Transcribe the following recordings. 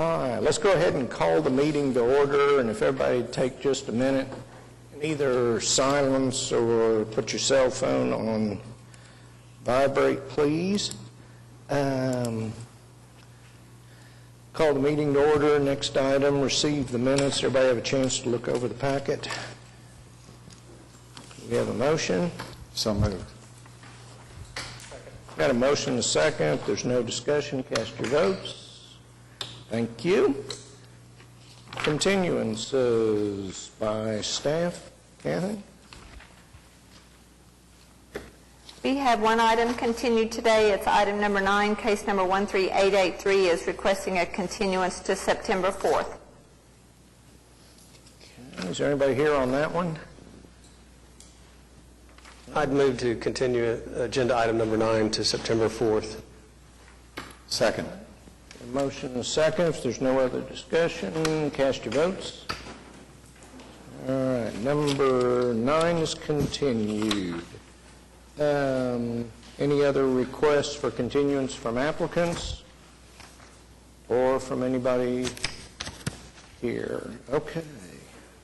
All right, let's go ahead and call the meeting to order, and if everybody take just a minute, and either silence or put your cell phone on vibrate, please. Call the meeting to order. Next item, receive the minutes. Everybody have a chance to look over the packet. We have a motion. So moved. Got a motion and a second. If there's no discussion, cast your votes. Thank you. Continuances by staff. Kathy? We have one item continued today. It's item number 9, case number 13883 is requesting a continuance to September 4th. Okay. Is there anybody here on that one? I'd move to continue agenda item number 9 to September 4th. Second. A motion and a second. If there's no other discussion, cast your votes. All right, number 9 is continued. Any other requests for continuance from applicants or from anybody here? Okay.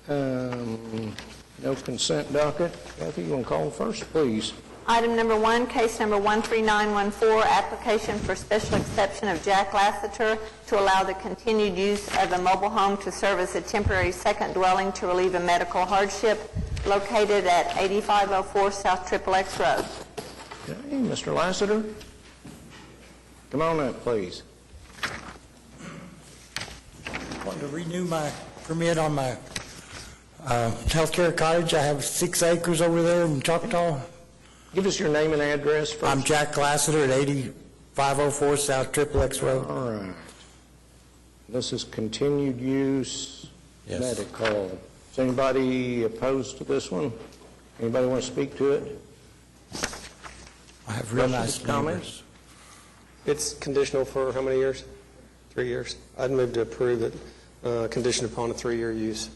No consent docket. Kathy, you want to call first, please? Item number 1, case number 13914, application for special exception of Jack Lassiter to allow the continued use of a mobile home to serve as a temporary second dwelling to relieve a medical hardship located at 8504 South Triple X Road. Okay, Mr. Lassiter, come on up, please. Wanted to renew my permit on my healthcare cottage. I have 6 acres over there in Choctaw. Give us your name and address first. I'm Jack Lassiter at 8504 South Triple X Road. All right. This is continued use Yes. medical. Is anybody opposed to this one? Anybody want to speak to it? I have real nice Questions, comments? neighbors. It's conditional for how many years? 3 years. I'd move to approve it conditioned upon a 3-year use.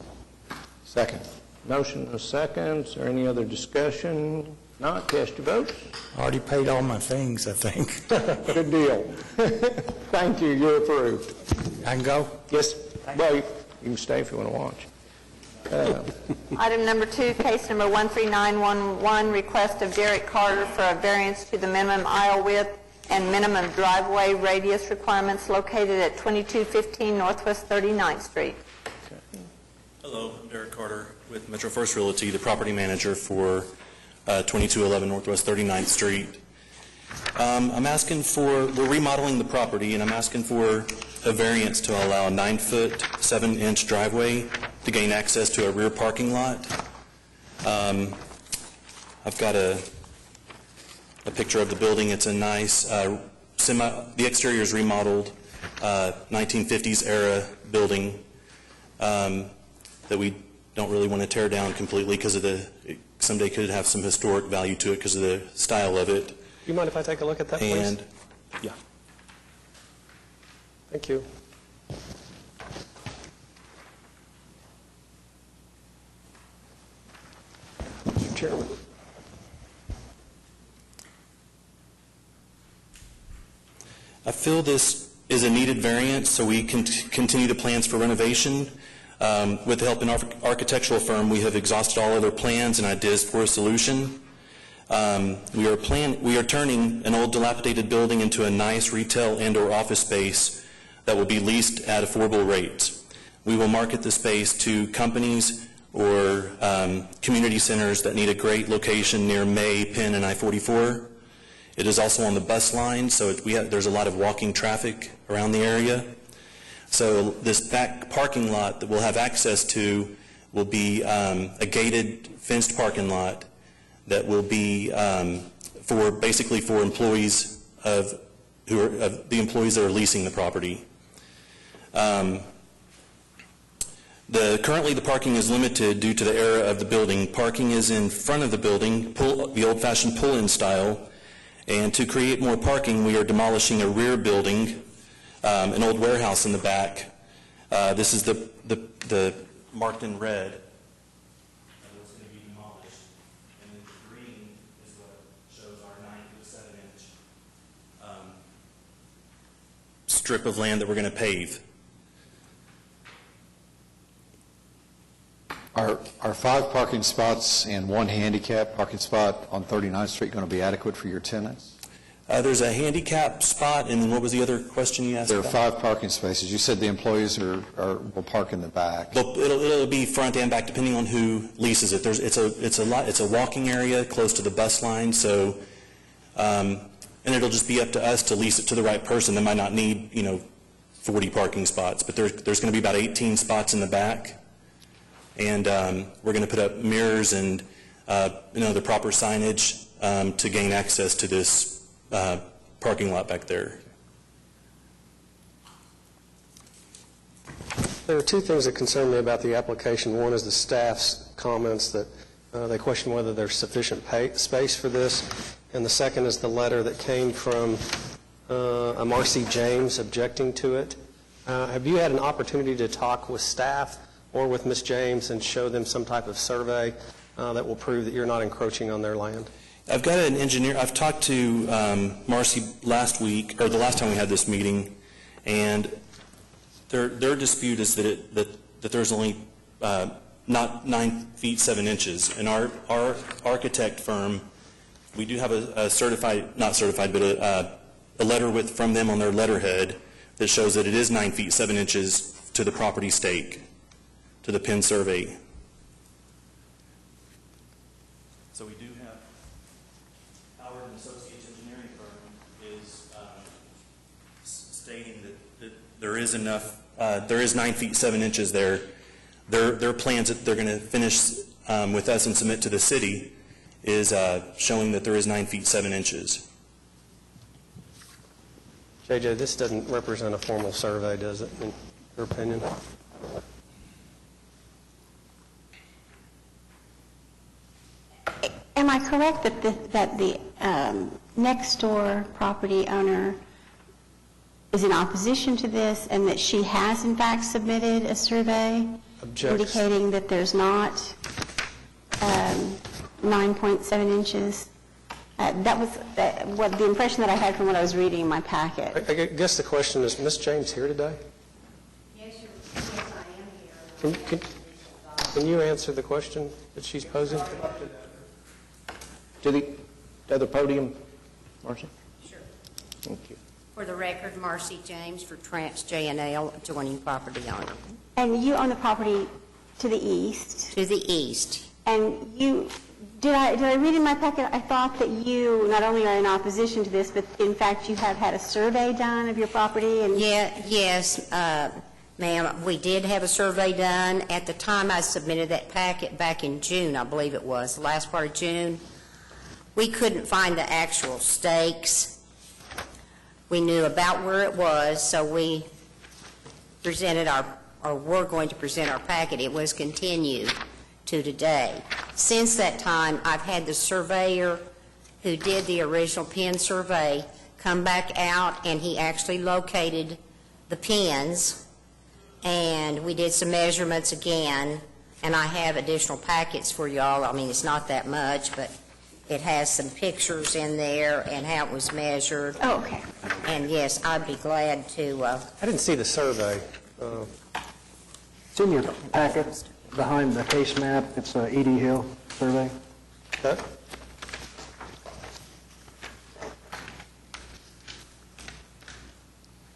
Second. Motion and a second. Is there any other discussion? Not, cast your vote. I already paid all my things, I think. Good deal. Thank you. You're approved. I can go? Yes. Well, you can stay if you want to watch. Item number 2, case number 13911, request of Derek Carter for a variance to the minimum aisle width and minimum driveway radius requirements located at 2215 Northwest 39th Street. Hello, I'm Derek Carter with Metro First Realty, the property manager for 2211 Northwest 39th Street. We're remodeling the property, and I'm asking for a variance to allow a 9-foot, 7-inch driveway to gain access to a rear parking lot. I've got a picture of the building. It's a nice, the exterior is remodeled, 1950s era building that we don't really want to tear down completely because of someday could have some historic value to it because of the style of it. Do you mind if I take a look at that, please? And, yeah. Thank you. Mr. Chairman. I feel this is a needed variance, so we can continue the plans for renovation. With the help of an architectural firm, we have exhausted all other plans and ideas for a solution. We are turning an old dilapidated building into a nice retail and/or office space that will be leased at affordable rates. We will market the space to companies or community centers that need a great location near May, Penn, and I-44. It is also on the bus line, so there's a lot of walking traffic around the area. So this back parking lot that we'll have access to will be a gated, fenced parking lot that will be basically for employees of the employees that are leasing the property. Currently the parking is limited due to the era of the building. Parking is in front of the building, the old-fashioned pull-in style, and to create more parking, we are demolishing a rear building, an old warehouse in the back. This is the marked in red. It's going to be demolished, and then the green is what shows our 9 to 7-inch strip of land that we're going to pave. Are 5 parking spots and 1 handicap parking spot on 39th Street going to be adequate for your tenants? There's a handicap spot, and then what was the other question you asked There are about? 5 parking spaces. You said the employees will park in the back. It'll be front and back depending on who leases it. It's a walking area close to the bus line, so and it'll just be up to us to lease it to the right person. They might not need 40 parking spots, but there's going to be about 18 spots in the back, and we're going to put up mirrors and the proper signage to gain access to this parking lot back there. There are 2 things that concern me about the application. One is the staff's comments that they question whether there's sufficient space for this, and the second is the letter that came from a Marcy James objecting to it. Have you had an opportunity to talk with staff or with Ms. James and show them some type of survey that will prove that you're not encroaching on their land? I've got an engineer. I've talked to Marcy last week, or the last time we had this meeting, and their dispute is that there's only not 9 feet 7 inches. And our architect firm, we do have a certified, not certified, but a letter from them on their letterhead that shows that it is 9 feet 7 inches to the property stake, to the pin survey. So we do have, Howard and Associates Engineering Firm is stating that there is enough, there is 9 feet 7 inches there. Their plans that they're going to finish with us and submit to the city is showing that there is 9 feet 7 inches. JJ, this doesn't represent a formal survey, does it, in your opinion? Am I correct that the next door property owner is in opposition to this and that she has in fact submitted a survey Objects. indicating that there's not 9.7 inches? That was what the impression that I had from what I was reading in my packet. I guess the question is, Ms. James here today? Yes, I am here. Can you answer the question that she's posing? To the other podium, Marcy? Sure. Thank you. For the record, Marcy James for Trans J&L, adjoining property owner. And you own the property to the east. To the east. And you, did I read in my packet, I thought that you not only are in opposition to this, but in fact you have had a survey done of your property and... Yes, ma'am, we did have a survey done. At the time I submitted that packet back in June, I believe it was, the last part of June, we couldn't find the actual stakes. We knew about where it was, so we presented we're going to present our packet. It was continued to today. Since that time, I've had the surveyor who did the original pin survey come back out, and he actually located the pins, and we did some measurements again, and I have additional packets for y'all. I mean, it's not that much, but it has some pictures in there and how it was measured. Oh, okay. And yes, I'd be glad to... I didn't see the survey. It's in your packet, behind the case map. It's a E.D. Hill survey. Okay.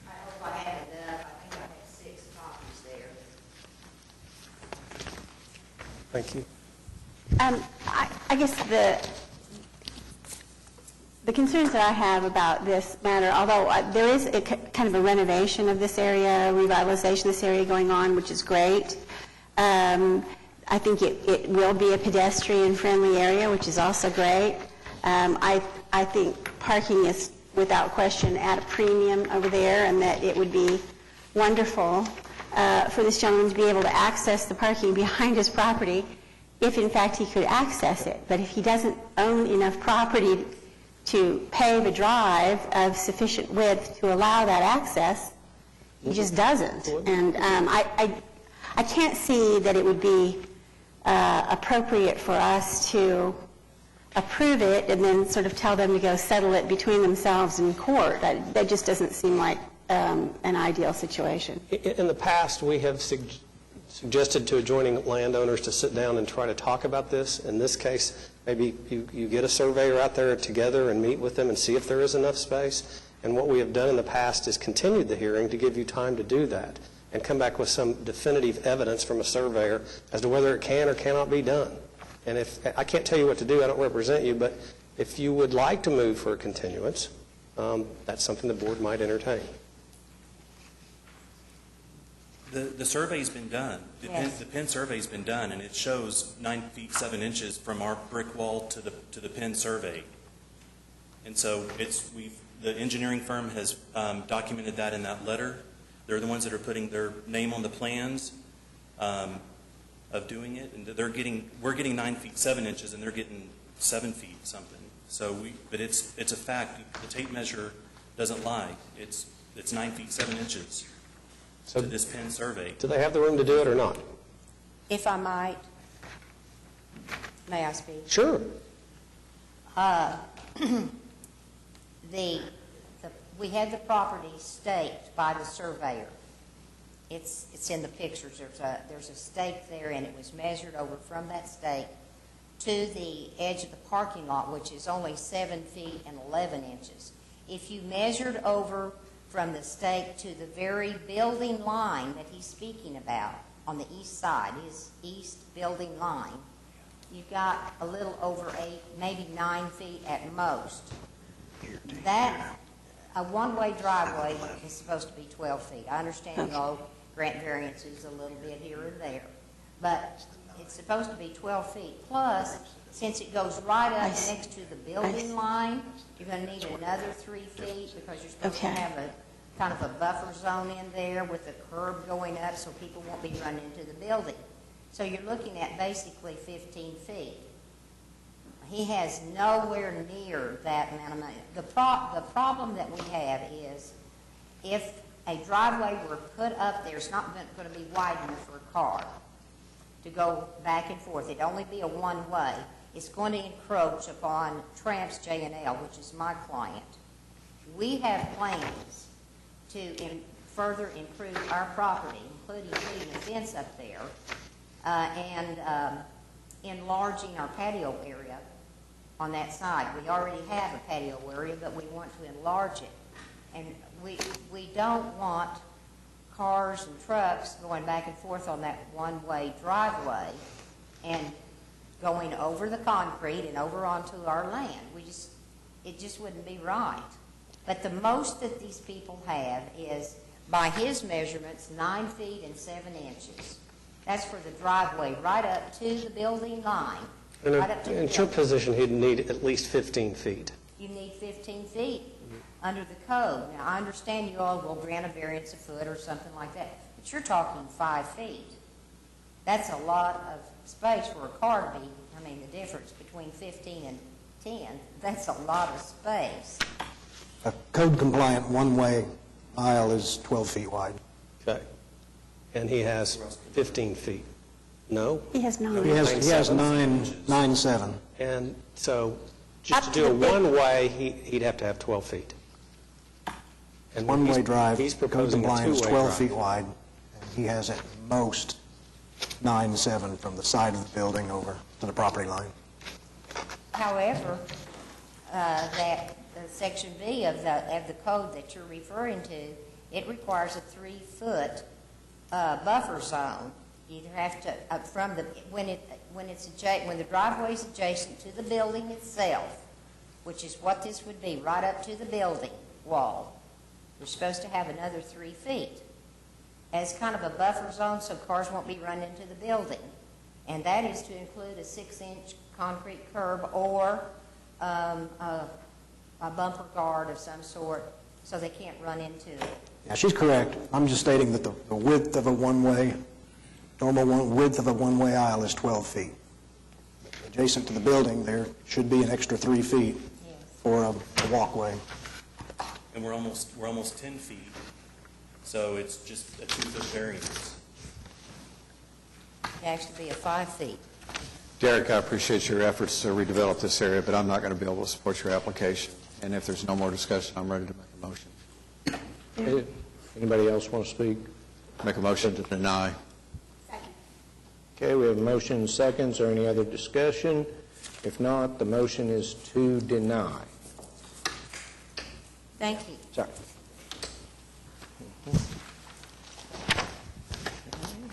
I hope I have enough. I think I have 6 copies there. Thank you. I guess the concerns that I have about this matter, although there is kind of a renovation of this area, revitalization of this area going on, which is great. I think it will be a pedestrian-friendly area, which is also great. I think parking is without question at a premium over there, and that it would be wonderful for this gentleman to be able to access the parking behind his property if in fact he could access it. But if he doesn't own enough property to pave a drive of sufficient width to allow that access, he just doesn't. And I can't see that it would be appropriate for us to approve it and then sort of tell them to go settle it between themselves in court. That just doesn't seem like an ideal situation. In the past, we have suggested to adjoining landowners to sit down and try to talk about this. In this case, maybe you get a surveyor out there together and meet with them and see if there is enough space. And what we have done in the past is continued the hearing to give you time to do that and come back with some definitive evidence from a surveyor as to whether it can or cannot be done. And if I can't tell you what to do, I don't represent you, but if you would like to move for a continuance, that's something the board might entertain. The survey's been done. Yes. The Penn survey's been done, and it shows 9 feet 7 inches from our brick wall to the Penn survey. And so the engineering firm has documented that in that letter. They're the ones that are putting their name on the plans of doing it, and we're getting 9 feet 7 inches, and they're getting 7 feet something. So but it's a fact. The tape measure doesn't lie. It's 9 feet 7 inches. So to this Penn survey. do they have the room to do it or not? If I might, may I speak? Sure. We had the property staked by the surveyor. It's in the pictures. There's a stake there, and it was measured over from that stake to the edge of the parking lot, which is only 7 feet and 11 inches. If you measured over from the stake to the very building line that he's speaking about on the east side, his east building line, you've got a little over 8, maybe 9 feet at most. A one-way driveway is supposed to be 12 feet. I understand grant variances a little bit here and there, but it's supposed to be 12 feet. Plus, since it goes right up next to the building line, you're going to need another 3 feet because you're supposed to have a kind of a buffer zone in there with a curb going up so people won't be running into the building. So you're looking at basically 15 feet. He has nowhere near that amount of money. The problem that we have is if a driveway were put up there, it's not going to be wide enough for a car to go back and forth. It'd only be a one-way. It's going to encroach upon Tramps J&L, which is my client. We have plans to further improve our property, including putting a fence up there and enlarging our patio area on that side. We already have a patio area, but we want to enlarge it. And we don't want cars and trucks going back and forth on that one-way driveway and going over the concrete and over onto our land. It just wouldn't be right. But the most that these people have is, by his measurements, 9 feet and 7 inches. That's for the driveway right up to the building line. Right up to the In your building. position, he'd need at least 15 feet. You need 15 feet under the code. Now, I understand you all will grant a variance a foot or something like that, but you're talking 5 feet. That's a lot of space for a car to be, the difference between 15 and 10, that's a lot of space. A code-compliant one-way aisle is 12 feet wide. Okay. And he has 15 feet. No? He has 9. He has 9.7. And so just to do a one-way, he'd have to have 12 feet. And One-way drive, He's proposing a code-compliant is two-way 12 drive. feet wide. And he has at most 9.7 from the side of the building over to the property line. However, that Section B of the code that you're referring to, it requires a 3-foot buffer zone. You either have to when the driveway is adjacent to the building itself, which is what this would be, right up to the building wall. You're supposed to have another 3 feet as kind of a buffer zone so cars won't be running into the building. And that is to include a 6-inch concrete curb or a bumper guard of some sort so they can't run into it. Yeah, she's correct. I'm just stating that the width of a one-way, width of a one-way aisle is 12 feet. Adjacent to the building, there should be an extra 3 feet for a walkway. And we're almost 10 feet, so it's just a 2-foot variance. It'd actually be a 5 feet. Derek, I appreciate your efforts to redevelop this area, but I'm not going to be able to support your application. And if there's no more discussion, I'm ready to make a motion. Anybody else want to speak? Make a motion to deny. Okay, we have a motion and seconds. Or any other discussion? If not, the motion is to deny. Thank you. Sorry.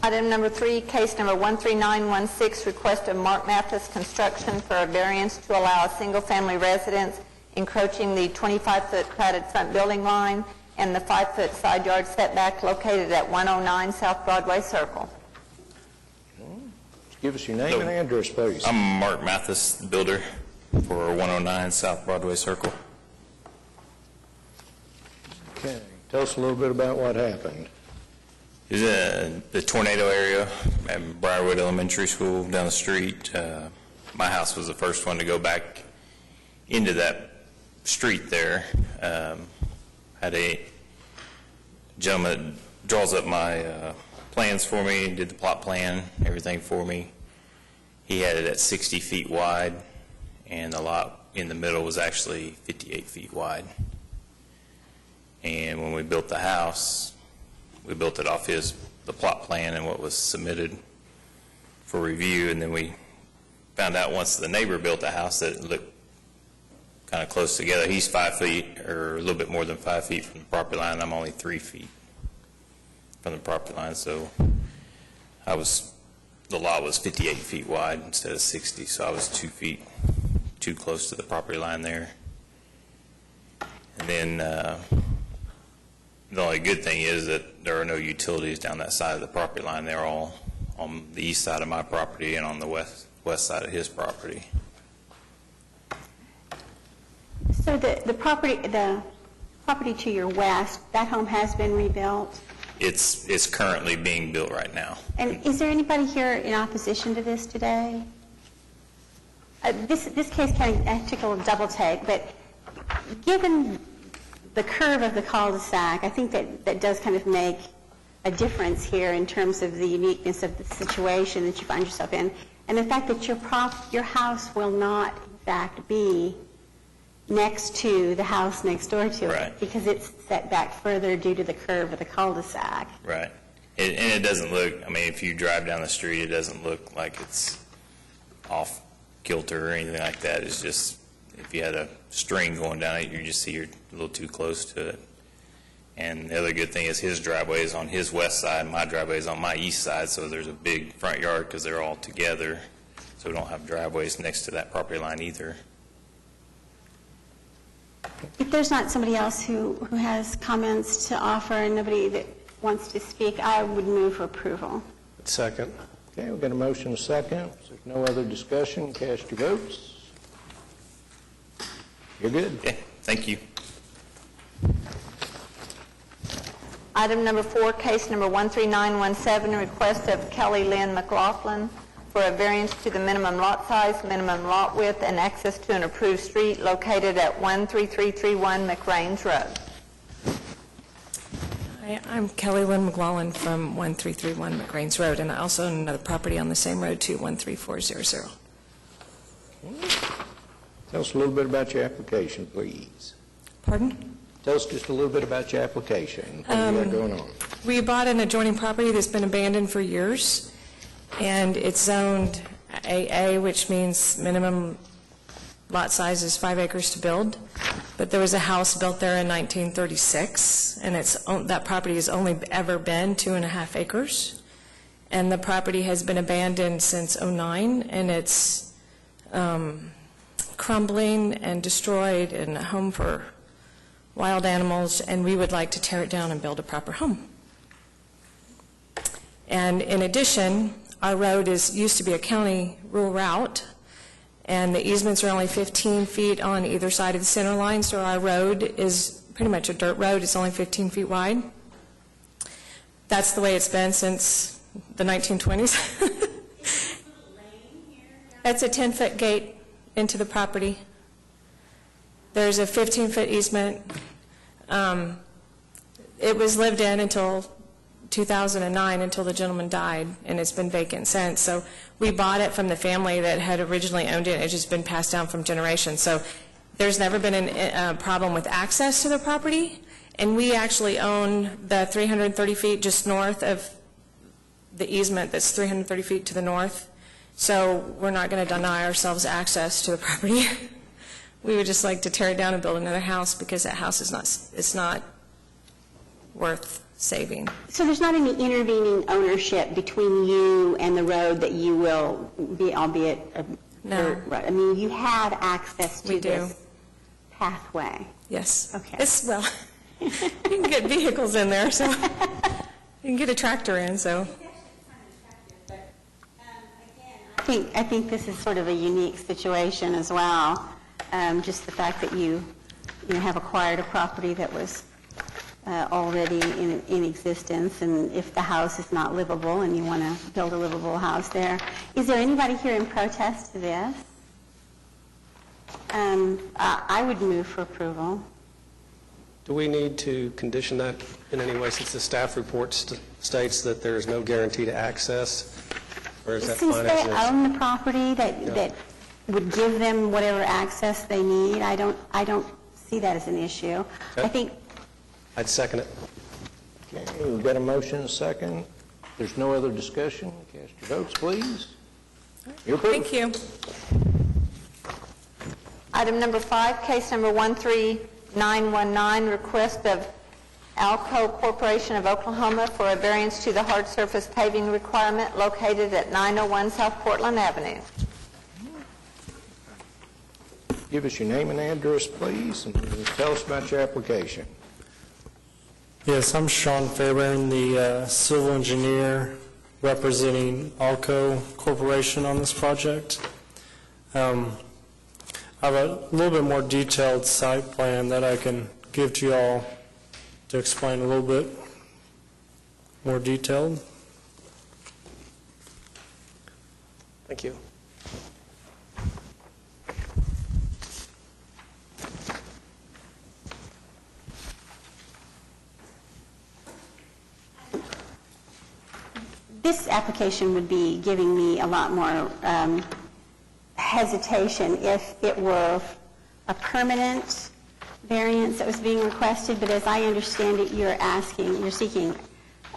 Item number 3, case number 13916, request of Mark Mathis Construction for a variance to allow a single-family residence encroaching the 25-foot platted front building line and the 5-foot side yard setback located at 109 South Broadway Circle. Give us your name and address, please. I'm Mark Mathis, builder for 109 South Broadway Circle. Okay, tell us a little bit about what happened. It's the tornado area at Briarwood Elementary School down the street. My house was the first one to go back into that street there. Had a gentleman that draws up my plans for me, did the plot plan, everything for me. He had it at 60 feet wide, and the lot in the middle was actually 58 feet wide. And when we built the house, we built it off the plot plan and what was submitted for review, and then we found out once the neighbor built a house that it looked kind of close together. He's 5 feet, or a little bit more than 5 feet from the property line. I'm only 3 feet from the property line, so the lot was 58 feet wide instead of 60, so I was 2 feet too close to the property line there. And then the only good thing is that there are no utilities down that side of the property line. They're all on the east side of my property and on the west side of his property. So the property to your west, that home has been rebuilt? It's currently being built right now. And is there anybody here in opposition to this today? This case kind of took a little double take, but given the curve of the cul-de-sac, I think that does kind of make a difference here in terms of the uniqueness of the situation that you find yourself in, and the fact that your house will not, in fact, be next to the house next door to Right. it, because it's set back further due to the curve of the cul-de-sac. Right. And it doesn't look, I mean, if you drive down the street, it doesn't look like it's off kilter or anything like that. It's just, if you had a string going down it, you just see you're a little too close to it. And the other good thing is his driveway is on his west side, my driveway is on my east side, so there's a big front yard because they're all together. So we don't have driveways next to that property line either. If there's not somebody else who has comments to offer and nobody that wants to speak, I would move for approval. Second. Okay, we've got a motion and a second. If there's no other discussion, cast your votes. You're good. Okay, thank you. Item number 4, case number 13917, request of Kelly Lynn McLaughlin for a variance to the minimum lot size, minimum lot width, and access to an approved street located at 13331 McRains Road. Hi, I'm Kelly Lynn McLaughlin from 1331 McRains Road, and I also own another property on the same road too, 13400. Tell us a little bit about your application, please. Pardon? Tell us just a little bit about your application. What do you got going on? We bought an adjoining property that's been abandoned for years, and it's zoned AA, which means minimum lot size is 5 acres to build. But there was a house built there in 1936, and that property has only ever been 2.5 acres. And the property has been abandoned since '09, and it's crumbling and destroyed and a home for wild animals, and we would like to tear it down and build a proper home. And in addition, our road used to be a county rural route, and the easements are only 15 feet on either side of the center line, so our road is pretty much a dirt road. It's only 15 feet wide. That's the way it's been since the 1920s. That's a 10-foot gate into the property. There's a 15-foot easement. It was lived in until 2009, until the gentleman died, and it's been vacant since. So we bought it from the family that had originally owned it. It's just been passed down from generations. So there's never been a problem with access to the property, and we actually own the 330 feet just north of the easement that's 330 feet to the north, so we're not going to deny ourselves access to the property. We would just like to tear it down and build another house because that house is not worth saving. So there's not any intervening ownership between you and the road that you will be, albeit a No. dirt road? I mean, you have access to We do. this pathway? Yes. Okay. Well, you can get vehicles in there, so you can get a tractor in, so. I think this is sort of a unique situation as well. Just the fact that you have acquired a property that was already in existence, and if the house is not livable and you want to build a livable house there. Is there anybody here in protest to this? I would move for approval. Do we need to condition that in any way, since the staff report states that there is no guarantee to access? Or is that Since fine they as is? own the property that would give them whatever access they need, I don't see that as an issue. I think I'd second it. Okay, we've got a motion and a second. There's no other discussion. Cast your votes, please. You're approved. Thank you. Item number 5, case number 13919, request of Alco Corporation of Oklahoma for a variance to the hard surface paving requirement located at 901 South Portland Avenue. Give us your name and address, please, and tell us about your application. Yes, I'm Sean Fairbairn, the civil engineer representing Alco Corporation on this project. I have a little bit more detailed site plan that I can give to you all to explain a little bit more detailed. Thank you. this application would be giving me a lot more hesitation if it were a permanent variance that was being requested, but as I understand it, you're seeking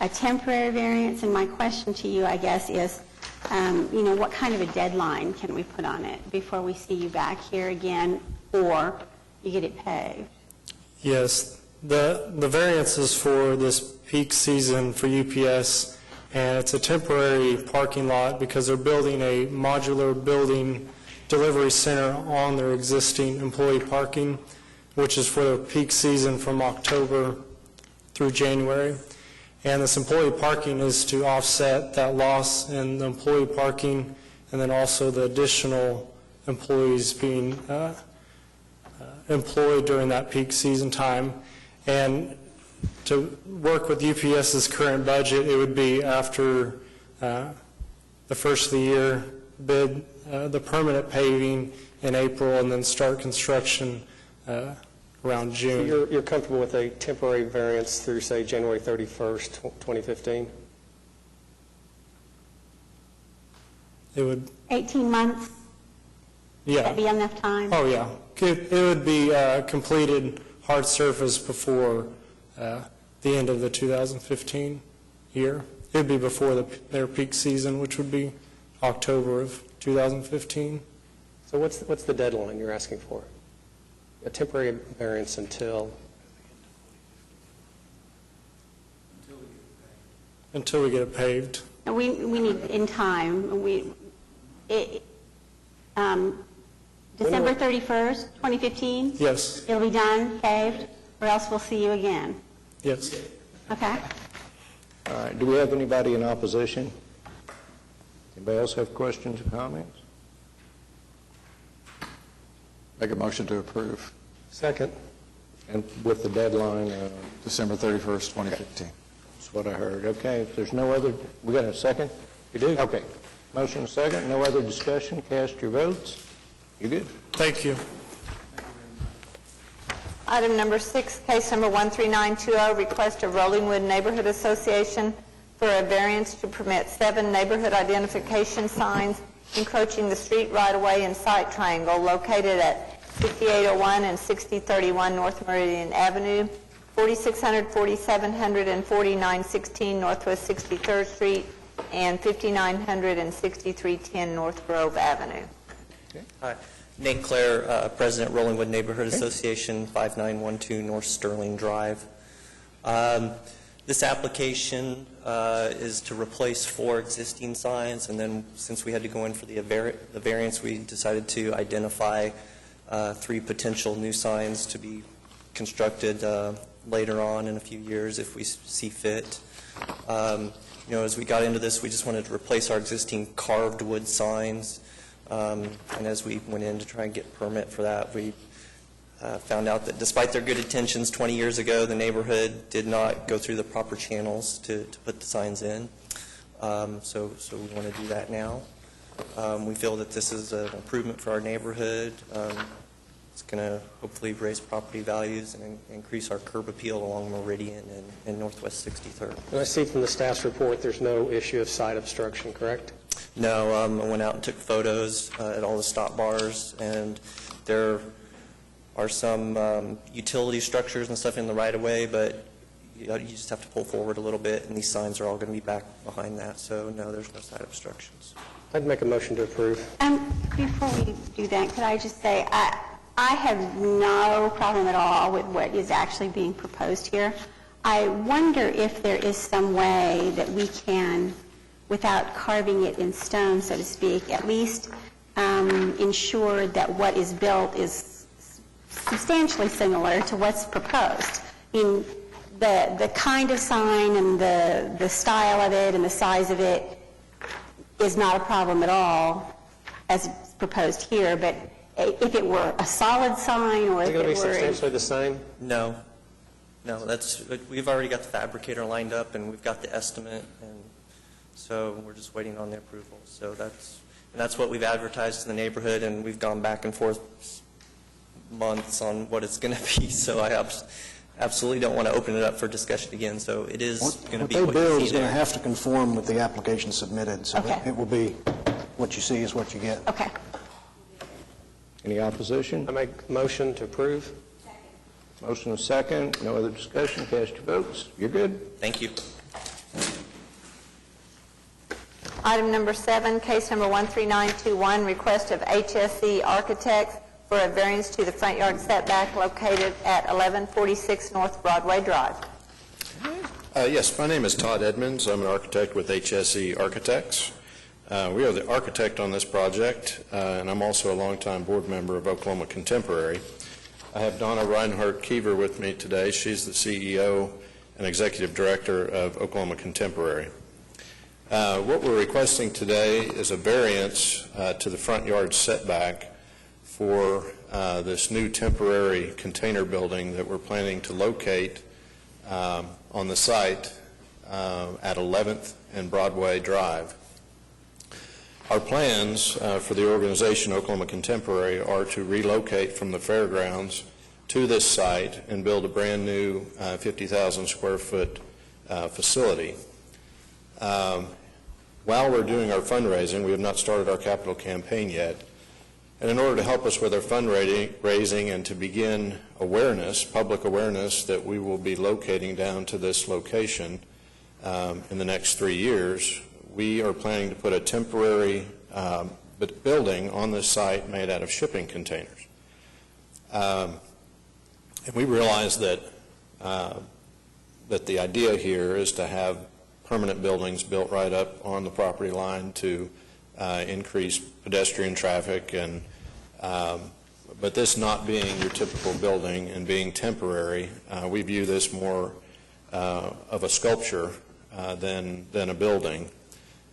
a temporary variance, and my question to you, I guess, is, what kind of a deadline can we put on it before we see you back here again, or you get it paved? Yes, the variance is for this peak season for UPS, and it's a temporary parking lot because they're building a modular building delivery center on their existing employee parking, which is for the peak season from October through January. And this employee parking is to offset that loss in the employee parking, and then also the additional employees being employed during that peak season time. And to work with UPS's current budget, it would be after the first of the year, bid the permanent paving in April, and then start construction around June. So you're comfortable with a temporary variance through, say, January 31st, 2015? It would, 18 months? yeah. That'd be enough time? Oh, yeah. It would be completed hard surface before the end of the 2015 year. It would be before their peak season, which would be October of 2015. So what's the deadline you're asking for? A temporary variance until? Until we get it paved. And we need, in time, December 31st, 2015? Yes, It'll be done, paved, or else we'll see you again. yes. Okay? All right, do we have anybody in opposition? Anybody else have questions or comments? Make a motion to approve. Second. And with the deadline, December 31st, 2015. that's what I heard. Okay, if there's no other, we got a second? You do? Okay. Motion and second, no other discussion, cast your votes. You good? Thank you. Item number 6, case number 13920, request of Rollingwood Neighborhood Association for a variance to permit 7 neighborhood identification signs encroaching the street right-of-way and site triangle located at 5801 and 6031 North Meridian Avenue, 4600, 4700, and 4916 Northwest 63rd Street and 5900 and 6310 North Grove Avenue. Hi, Nate Clare, President, Rollingwood Neighborhood Association, 5912 North Sterling Drive. This application is to replace 4 existing signs, and then since we had to go in for the variance, we decided to identify 3 potential new signs to be constructed later on in a few years if we see fit. As we got into this, we just wanted to replace our existing carved wood signs, and as we went in to try and get permit for that, we found out that despite their good intentions 20 years ago, the neighborhood did not go through the proper channels to put the signs in. So we want to do that now. We feel that this is an improvement for our neighborhood. It's going to hopefully raise property values and increase our curb appeal along Meridian and Northwest 63rd. And I see from the staff's report, there's no issue of site obstruction, correct? No, I went out and took photos at all the stop bars, and there are some utility structures and stuff in the right-of-way, but you just have to pull forward a little bit, and these signs are all going to be back behind that, so no, there's no site obstructions. I'd make a motion to approve. Before we do that, could I just say, I have no problem at all with what is actually being proposed here. I wonder if there is some way that we can, without carving it in stone, so to speak, at least ensure that what is built is substantially similar to what's proposed. I mean, the kind of sign and the style of it and the size of it is not a problem at all as it's proposed here, but if it were a solid sign or if Is it going to be it were... substantially the same? No, we've already got the fabricator lined up, and we've got the estimate, and so we're just waiting on the approval. So that's what we've advertised to the neighborhood, and we've gone back and forth months on what it's going to be, so I absolutely don't want to open it up for discussion again, so it is going to be what what they you build see is going to there. have to conform with the application submitted, so Okay. it will be, what you see is what you get. Okay. Any opposition? I make a motion to approve. Motion and second. No other discussion. Cast your votes. You're good. Thank you. Item number 7, case number 13921, request of HSE Architects for a variance to the front yard setback located at 1146 North Broadway Drive. Yes, my name is Todd Edmonds. I'm an architect with HSE Architects. We are the architect on this project, and I'm also a longtime board member of Oklahoma Contemporary. I have Donna Reinhardt Kiever with me today. She's the CEO and Executive Director of Oklahoma Contemporary. What we're requesting today is a variance to the front yard setback for this new temporary container building that we're planning to locate on the site at 11th and Broadway Drive. Our plans for the organization Oklahoma Contemporary are to relocate from the fairgrounds to this site and build a brand new 50,000 square foot facility. While we're doing our fundraising, we have not started our capital campaign yet, and in order to help us with our fundraising and to begin awareness, public awareness, that we will be locating down to this location in the next 3 years, we are planning to put a temporary building on this site made out of shipping containers. And we realize that the idea here is to have permanent buildings built right up on the property line to increase pedestrian traffic, and but this not being your typical building and being temporary, we view this more of a sculpture than a building.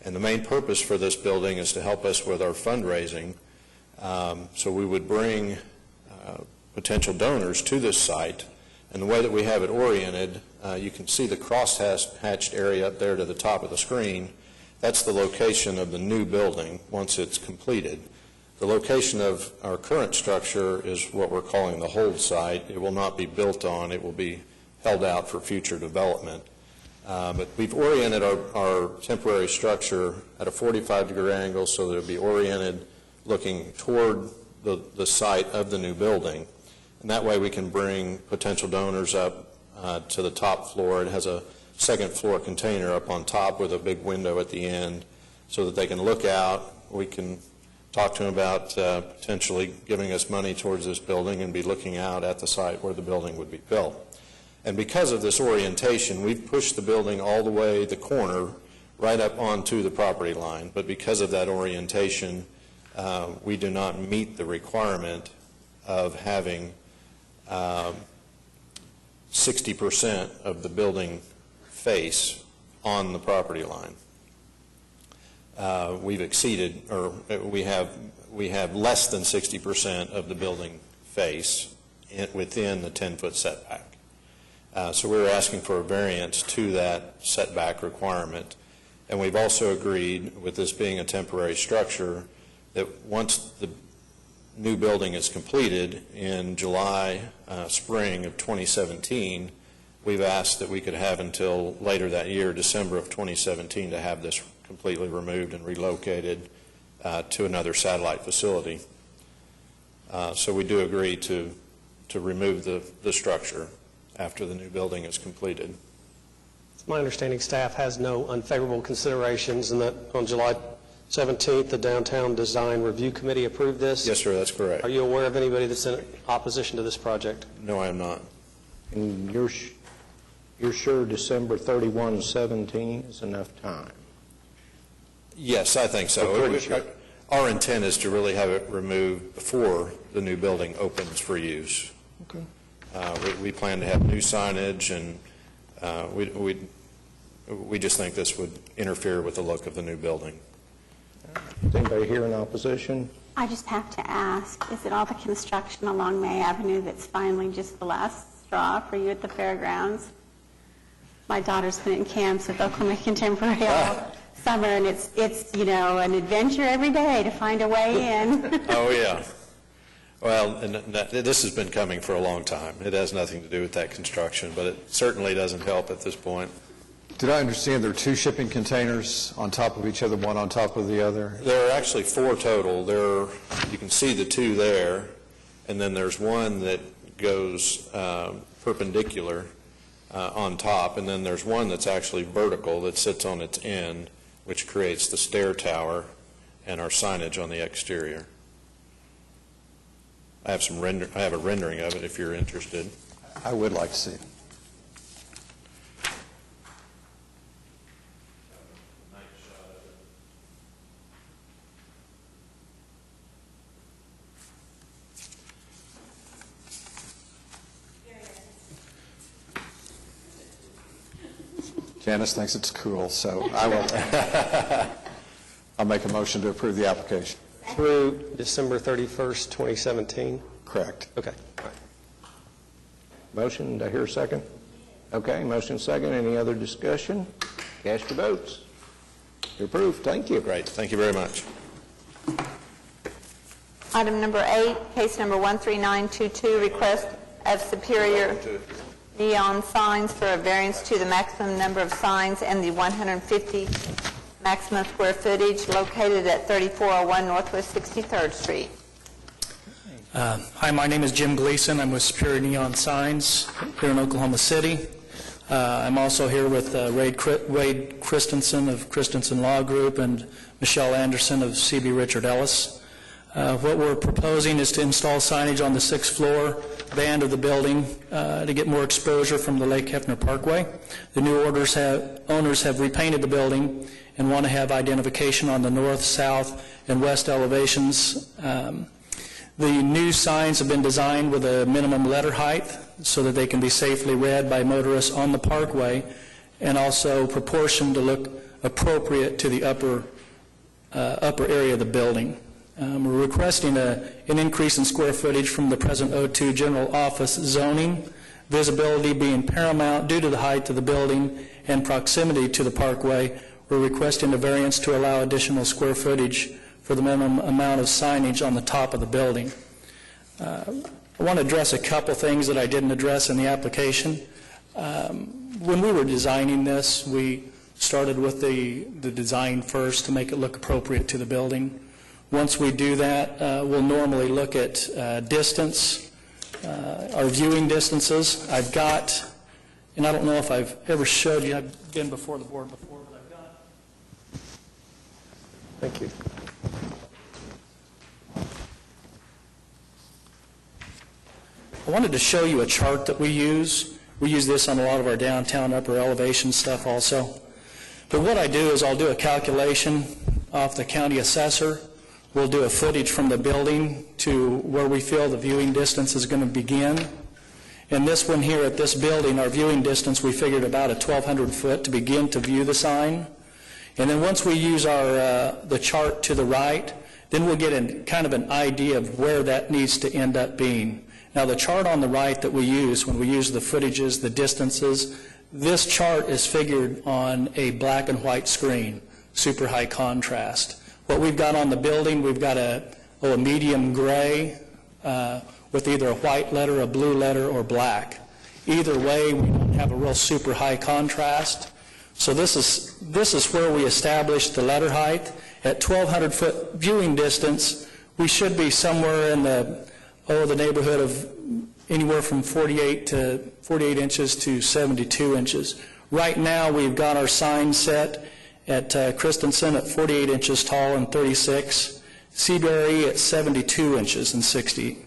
And the main purpose for this building is to help us with our fundraising. So we would bring potential donors to this site, and the way that we have it oriented, you can see the cross-hatched area up there to the top of the screen. That's the location of the new building once it's completed. The location of our current structure is what we're calling the hold site. It will not be built on. It will be held out for future development. But we've oriented our temporary structure at a 45-degree angle so that it'll be oriented looking toward the site of the new building. And that way we can bring potential donors up to the top floor. It has a second-floor container up on top with a big window at the end so that they can look out. We can talk to them about potentially giving us money towards this building and be looking out at the site where the building would be built. And because of this orientation, we've pushed the building all the way, the corner, right up onto the property line. But because of that orientation, we do not meet the requirement of having 60% of the building face on the property line. We've exceeded, or we have less than 60% of the building face within the 10-foot setback. So we're asking for a variance to that setback requirement. And we've also agreed, with this being a temporary structure, that once the new building is completed in July, spring of 2017, we've asked that we could have until later that year, December of 2017, to have this completely removed and relocated to another satellite facility. So we do agree to remove the structure after the new building is completed. It's my understanding staff has no unfavorable considerations, and that on July 17th, the Downtown Design Review Committee approved this? Yes, sir, that's correct. Are you aware of anybody that's in opposition to this project? No, I am not. And you're sure December 31, 17 is enough time? Yes, I think so. I'm pretty sure. Our intent is to really have it removed before the new building opens for use. Okay. We plan to have new signage, and we just think this would interfere with the look of the new building. Is anybody here in opposition? I just have to ask, is it all the construction along May Avenue that's finally just the last straw for you at the fairgrounds? My daughter's been in camps with Oklahoma Contemporary all summer, and it's an adventure every day to find a way in. Oh, yeah. Well, and this has been coming for a long time. It has nothing to do with that construction, but it certainly doesn't help at this point. Did I understand there are 2 shipping containers on top of each other, one on top of the other? There are actually 4 total. You can see the 2 there, and then there's one that goes perpendicular on top, and then there's one that's actually vertical that sits on its end, which creates the stair tower and our signage on the exterior. I have a rendering of it if you're interested. I would like to see it. Janice thinks it's cool, so I will. I'll make a motion to approve the application. Through December 31st, 2017? Correct. Okay. Motion, do I hear a second? Okay, motion second. Any other discussion? Cast your votes. You're approved. Thank you. Great. Thank you very much. Item number 8, case number 13922, request of Superior Neon Signs for a variance to the maximum number of signs and the 150 maximum square footage located at 3401 Northwest 63rd Street. Hi, my name is Jim Gleason. I'm with Superior Neon Signs here in Oklahoma City. I'm also here with Wade Christensen of Christensen Law Group and Michelle Anderson of CB Richard Ellis. What we're proposing is to install signage on the 6th floor band of the building to get more exposure from the Lake Hefner Parkway. The new owners have repainted the building and want to have identification on the north, south, and west elevations. The new signs have been designed with a minimum letter height so that they can be safely read by motorists on the parkway, and also proportioned to look appropriate to the upper area of the building. We're requesting an increase in square footage from the present O2 general office zoning, visibility being paramount due to the height of the building and proximity to the parkway. We're requesting a variance to allow additional square footage for the minimum amount of signage on the top of the building. I want to address a couple things that I didn't address in the application. When we were designing this, we started with the design first to make it look appropriate to the building. Once we do that, we'll normally look at distance, our viewing distances. I've got And I don't know if I've ever showed you, I've been before the board before, but I've got. Thank you. I wanted to show you a chart that we use. We use this on a lot of our downtown upper elevation stuff also. But what I do is I'll do a calculation off the county assessor. We'll do a footage from the building to where we feel the viewing distance is going to begin. And this one here at this building, our viewing distance, we figured about a 1,200 foot to begin to view the sign. And then once we use our the chart to the right, then we'll get kind of an idea of where that needs to end up being. Now, the chart on the right that we use, when we use the footages, the distances, this chart is figured on a black and white screen, super high contrast. What we've got on the building, we've got a medium gray with either a white letter, a blue letter, or black. Either way, we don't have a real super high contrast. So this is where we establish the letter height. At 1,200 foot viewing distance, we should be somewhere in the neighborhood of anywhere from 48 inches to 72 inches. Right now, we've got our sign set at Christensen at 48 inches tall and 36, CBRE at 72 inches and 60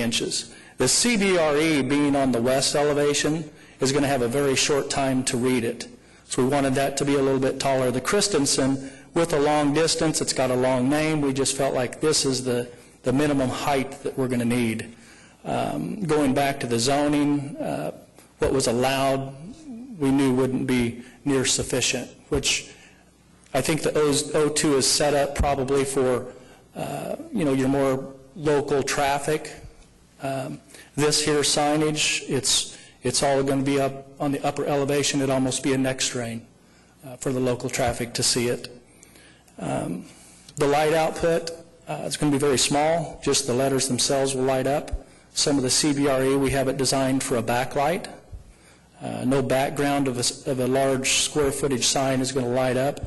inches. The CBRE, being on the west elevation, is going to have a very short time to read it. So we wanted that to be a little bit taller. The Christensen, with a long distance, it's got a long name. We just felt like this is the minimum height that we're going to need. Going back to the zoning, what was allowed we knew wouldn't be near sufficient, which I think the O2 is set up probably for, your more local traffic. This here signage, it's all going to be up on the upper elevation. It'd almost be a neck strain for the local traffic to see it. The light output, it's going to be very small. Just the letters themselves will light up. Some of the CBRE, we have it designed for a backlight. No background of a large square footage sign is going to light up.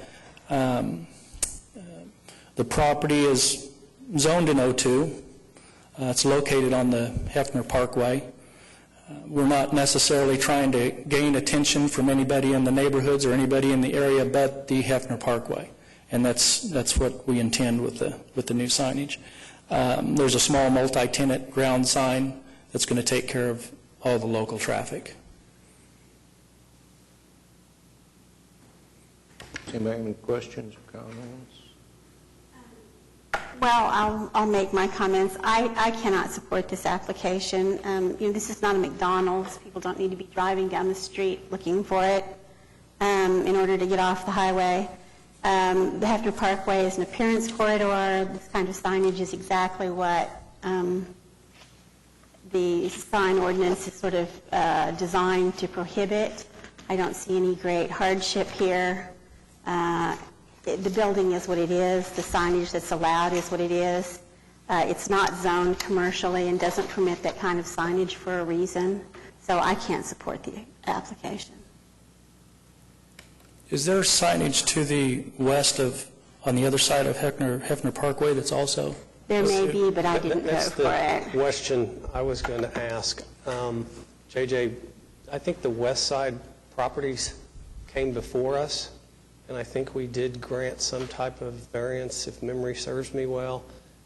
The property is zoned in O2. It's located on the Hefner Parkway. We're not necessarily trying to gain attention from anybody in the neighborhoods or anybody in the area but the Hefner Parkway. And that's what we intend with the new signage. There's a small multi-tenant ground sign that's going to take care of all the local traffic. Does anybody have any questions or comments? Well, I'll make my comments. I cannot support this application. This is not a McDonald's. People don't need to be driving down the street looking for it in order to get off the highway. The Hefner Parkway is an appearance corridor. This kind of signage is exactly what the sign ordinance is sort of designed to prohibit. I don't see any great hardship here. The building is what it is. The signage that's allowed is what it is. It's not zoned commercially and doesn't permit that kind of signage for a reason. So I can't support the application. Is there signage to the west on the other side of Hefner Parkway that's also? There may be, but I didn't vote for it. That's the question I was going to ask. JJ, I think the west side properties came before us, and I think we did grant some type of variance, if memory serves me well,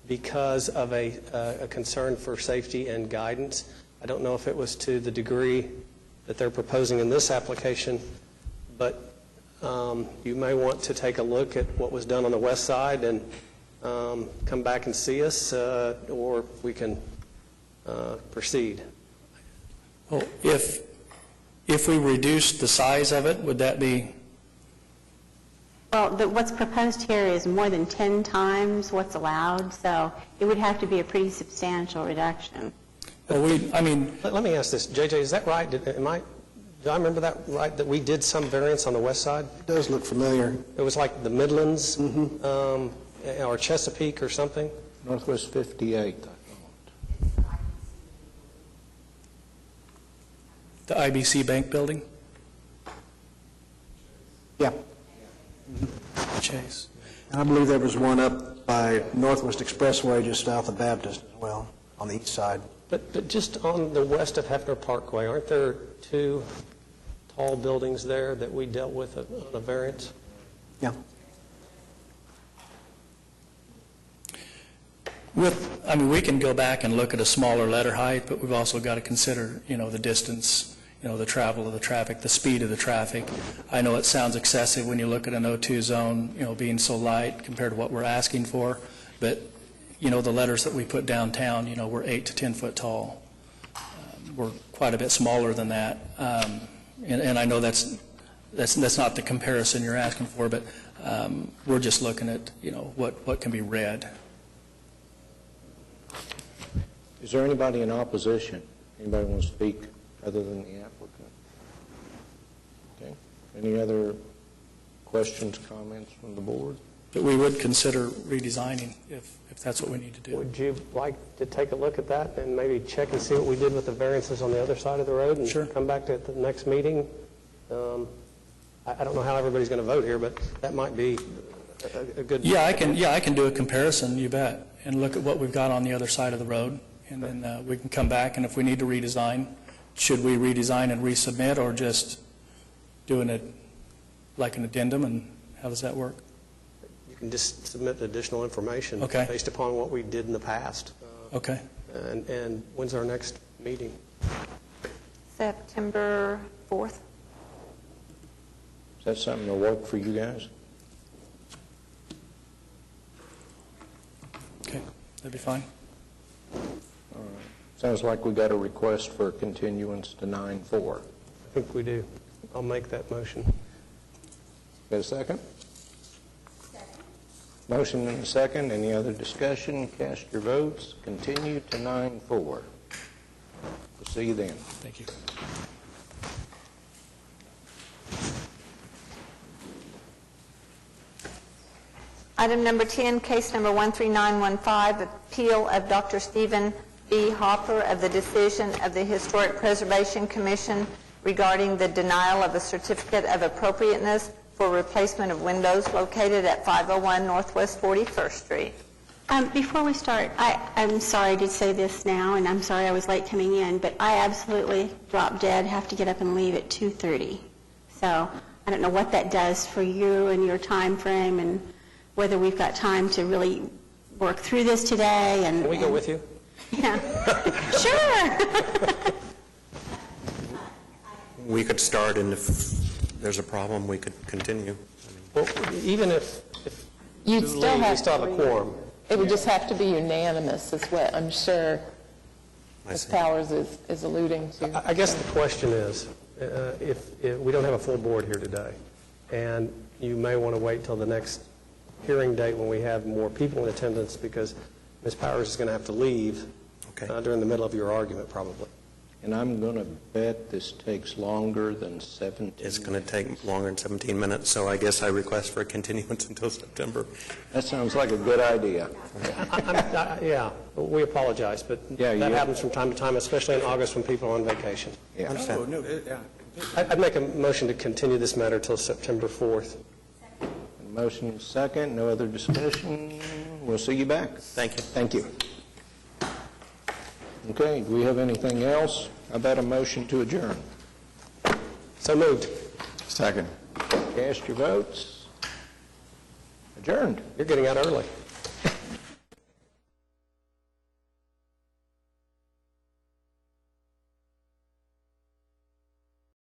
because of a concern for safety and guidance. I don't know if it was to the degree that they're proposing in this application, but you may want to take a look at what was done on the west side and come back and see us, or we can proceed. Well, if we reduced the size of it, would that be? Well, what's proposed here is more than 10 times what's allowed, so it would have to be a pretty substantial reduction. Well, let me ask this, JJ, is that right? Do I remember that right, that we did some variance on the west side? It does look familiar. It was like the Midlands, or Chesapeake or something? Northwest 58th, I thought. The IBC Bank building? Yeah. Chase. And I believe there was one up by Northwest Expressway just south of Baptist as well, on the east side. But just on the west of Hefner Parkway, aren't there two tall buildings there that we dealt with on a variance? Yeah. We can go back and look at a smaller letter height, but we've also got to consider, the distance, the travel of the traffic, the speed of the traffic. I know it sounds excessive when you look at an O2 zone, being so light compared to what we're asking for, but, the letters that we put downtown, we're 8 to 10 foot tall. We're quite a bit smaller than that. And I know that's not the comparison you're asking for, but we're just looking at, what can be read. Is there anybody in opposition? Anybody want to speak other than the applicant? Okay. Any other questions, comments from the board? But we would consider redesigning if that's what we need to do. Would you like to take a look at that and maybe check and see what we did with the variances on the other side of the road? And Sure. come back to the next meeting? I don't know how everybody's going to vote here, but that might be a good... Yeah, I can do a comparison, you bet, and look at what we've got on the other side of the road, and then we can come back, and if we need to redesign, should we redesign and resubmit, or just doing it like an addendum, and how does that work? You can just submit additional information Okay. based upon what we did in the past. Okay. And when's our next meeting? September 4th. Is that something that'll work for you guys? Okay, that'd be fine. All right. Sounds like we got a request for a continuance to 9/4. I think we do. I'll make that motion. Got a second? Motion and a second. Any other discussion? Cast your votes. Continue to 9/4. We'll see you then. Thank you. Item number 10, case number 13915, appeal of Dr. Stephen B. Hopper of the decision of the Historic Preservation Commission regarding the denial of a certificate of appropriateness for replacement of windows located at 501 Northwest 41st Street. Before we start, I'm sorry to say this now, and I'm sorry I was late coming in, but I absolutely drop dead, have to get up and leave at 2:30. So I don't know what that does for you and your time frame, and whether we've got time to really work through this today. And Can we go with you? Yeah. Sure. We could start, and if there's a problem, we could continue. Well, even if You'd we still have still have a quorum. It would just have to be unanimous, is what I'm sure Ms. Powers is alluding to. I guess the question is, if we don't have a full board here today, and you may want to wait till the next hearing date when we have more people in attendance, because Ms. Powers is going to have to leave during the middle of your argument, probably. And I'm going to bet this takes longer than 17 It's going to take longer than 17 minutes, so I guess I request for a continuance until September. That sounds like a good idea. Yeah, we apologize, but that happens from time to time, especially in August when people are on vacation. Yeah. I'd make a motion to continue this matter till September 4th. Motion second. No other discussion. We'll see you back. Thank you. Thank you. Okay, do we have anything else? How about a motion to adjourn? So moved. Second. Cast your votes. Adjourned. You're getting out early.